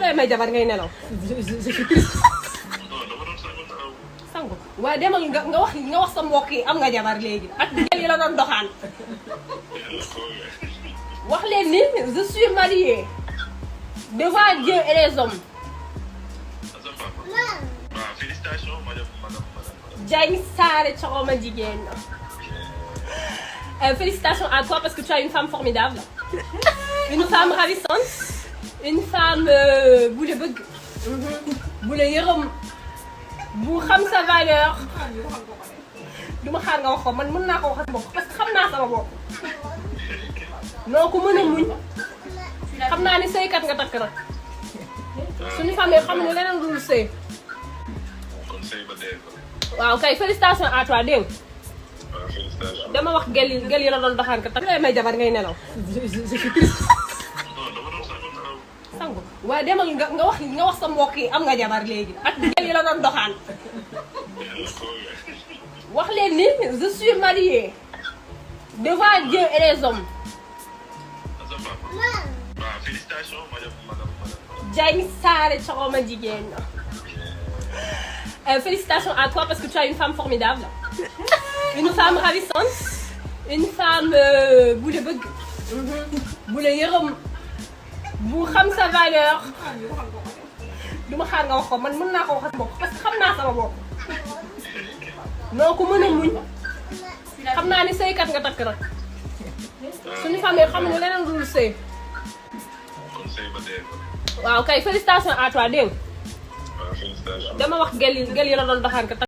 lay may jabar ngay nelaw. sangu waaye demal nga wax sa mbokk yi am nga jabar léegi ak gel yi la doon doxaan. wax leen ni je suis mariée devant Dieu et les hommes. Félicitations, madame. Diagne Sarr Thioroma jigéen. Félicitations à toi parce que tu as une femme formidable. Une femme ravissante. Une femme bu la bëgg. bu la yërëm. bu xam sa valeur. du ma xaar nga wax ko man mën naa ko wax ak bopp parce que xam naa sama bopp. noo ko mën a muñ. xam naa ni sëykat nga takk nag. suñu famille xam ne leneen dul sëy. waaw kay félicitations à toi dégg nga. dama wax gel yi la doon doxaan ka tax lay may jabar ngay nelaw. sangu waaye demal nga wax sa mbokk yi am nga jabar léegi ak gel yi la doon doxaan. wax leen ni je suis mariée devant Dieu et les hommes. Félicitations, madame. Diagne Sarr Thioroma jigéen. Félicitations à toi parce que tu as une femme formidable. Une femme ravissante. Une femme bu la bëgg. bu la yërëm. bu xam sa valeur. du ma xaar nga wax ko man mën naa ko wax ak bopp parce que xam naa sama bopp. noo ko mën a muñ. xam naa ni sëykat nga takk nag. suñu famille xam ne leneen dul sëy. waaw kay félicitations à toi dégg nga. dama wax gel yi la doon doxaan ka